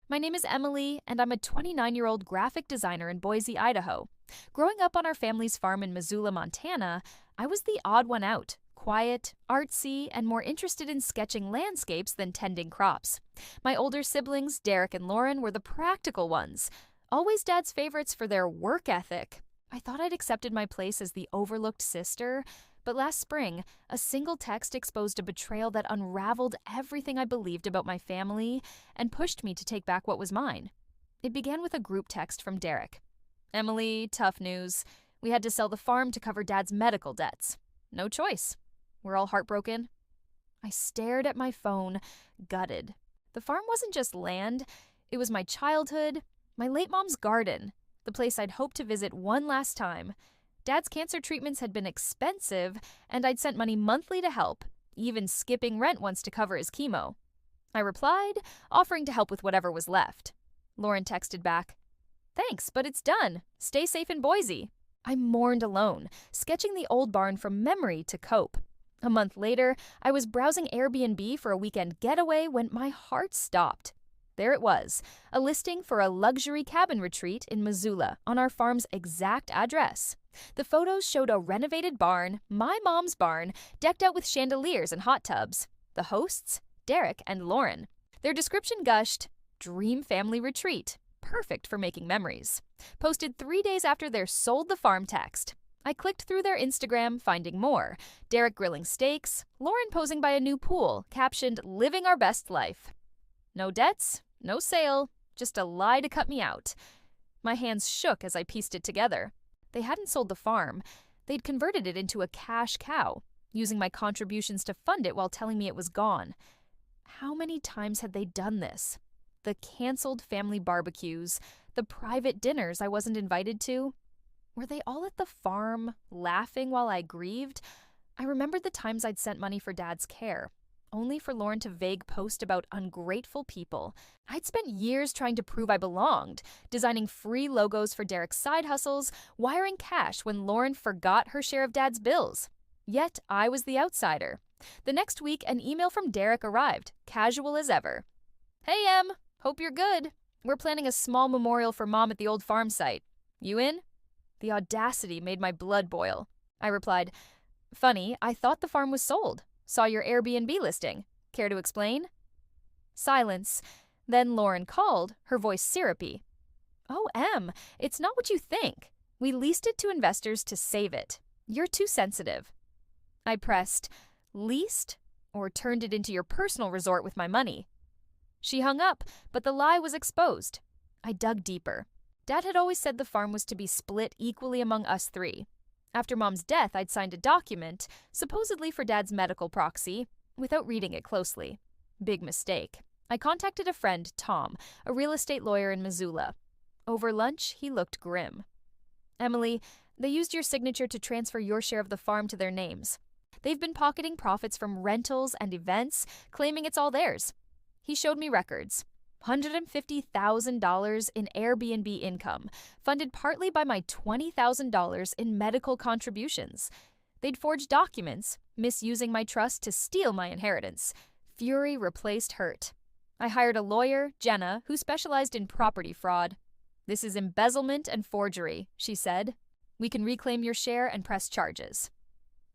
My name is Emily, and I'm a 29-year-old graphic designer in Boise, Idaho. Growing up on our family's farm in Missoula, Montana, I was the odd one out. Quiet, artsy, and more interested in sketching landscapes than tending crops. My older siblings, Derek and Lauren, were the practical ones, always Dad's favorites for their work ethic. I thought I'd accepted my place as the overlooked sister, but last spring, a single text exposed a betrayal that unraveled everything I believed about my family and pushed me to take back what was mine. It began with a group text from Derek. "Emily, tough news. We had to sell the farm to cover Dad's medical debts. No choice. We're all heartbroken." I stared at my phone, gutted. The farm wasn't just land, it was my childhood, my late mom's garden, the place I'd hoped to visit one last time. Dad's cancer treatments had been expensive, and I'd sent money monthly to help, even skipping rent once to cover his chemo. I replied, offering to help with whatever was left. Lauren texted back, "Thanks, but it's done. Stay safe in Boise." I mourned alone, sketching the old barn from memory to cope. A month later, I was browsing Airbnb for a weekend getaway when my heart stopped. There it was, a listing for a luxury cabin retreat in Missoula on our farm's exact address. The photos showed a renovated barn, my mom's barn, decked out with chandeliers and hot tubs. The hosts? Derek and Lauren. Their description gushed, "Dream family retreat, perfect for making memories." Posted 3 days after their sold the farm text. I clicked through their Instagram, finding more. Derek grilling steaks, Lauren posing by a new pool, captioned, "Living our best life." No debts, no sale, just a lie to cut me out. My hands shook as I pieced it together. They hadn't sold the farm. They'd converted it into a cash cow, using my contributions to fund it while telling me it was gone. How many times had they done this? The canceled family barbecues, the private dinners I wasn't invited to. Were they all at the farm, laughing while I grieved? I remembered the times I'd sent money for Dad's care, only for Lauren to vague post about ungrateful people. I'd spent years trying to prove I belonged, designing free logos for Derek's side hustles, wiring cash when Lauren forgot her share of Dad's bills. Yet I was the outsider. The next week, an email from Derek arrived, casual as ever. "Hey, Em, hope you're good. We're planning a small memorial for Mom at the old farm site. You in?" The audacity made my blood boil. I replied, "Funny, I thought the farm was sold. Saw your Airbnb listing. Care to explain?" Silence. Then Lauren called, her voice syrupy. "Oh, Em, it's not what you think. We leased it to investors to save it. You're too sensitive." I pressed, "Leased? Or turned it into your personal resort with my money?" She hung up, but the lie was exposed. I dug deeper. Dad had always said the farm was to be split equally among us three. After Mom's death, I'd signed a document, supposedly for Dad's medical proxy, without reading it closely. Big mistake. I contacted a friend, Tom, a real estate lawyer in Missoula. Over lunch, he looked grim. "Emily, they used your signature to transfer your share of the farm to their names. They've been pocketing profits from rentals and events, claiming it's all theirs." He showed me records. $150,000 in Airbnb income, funded partly by my $20,000 in medical contributions. They'd forged documents, misusing my trust to steal my inheritance. Fury replaced hurt. I hired a lawyer, Jenna, who specialized in property fraud. "This is embezzlement and forgery," she said. "We can reclaim your share and press charges."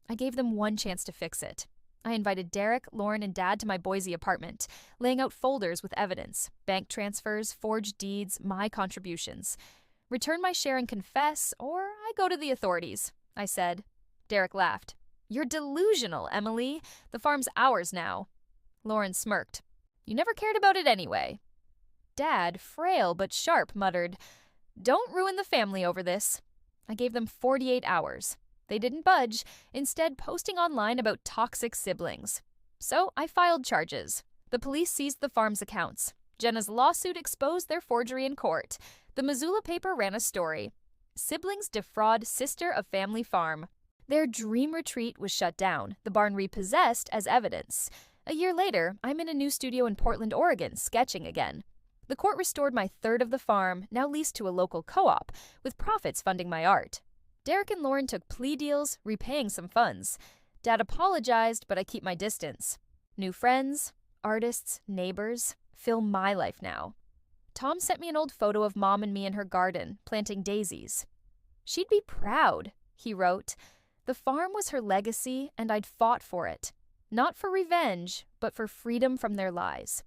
I gave them one chance to fix it. I invited Derek, Lauren, and Dad to my Boise apartment, laying out folders with evidence, bank transfers, forged deeds, my contributions. "Return my share and confess, or I go to the authorities," I said. Derek laughed. "You're delusional, Emily. The farm's ours now." Lauren smirked. "You never cared about it anyway." Dad, frail but sharp, muttered, "Don't ruin the family over this." I gave them 48 hours. They didn't budge, instead posting online about toxic siblings. So I filed charges. The police seized the farm's accounts. Jenna's lawsuit exposed their forgery in court. The Missoula paper ran a story. "Siblings defraud sister of family farm." Their dream retreat was shut down, the barn repossessed as evidence. A year later, I'm in a new studio in Portland, Oregon, sketching again. The court restored my third of the farm, now leased to a local co-op, with profits funding my art. Derek and Lauren took plea deals, repaying some funds. Dad apologized, but I keep my distance. New friends, artists, neighbors fill my life now. Tom sent me an old photo of Mom and me in her garden, planting daisies. "She'd be proud," he wrote. "The farm was her legacy, and I'd fought for it. Not for revenge, but for freedom from their lies."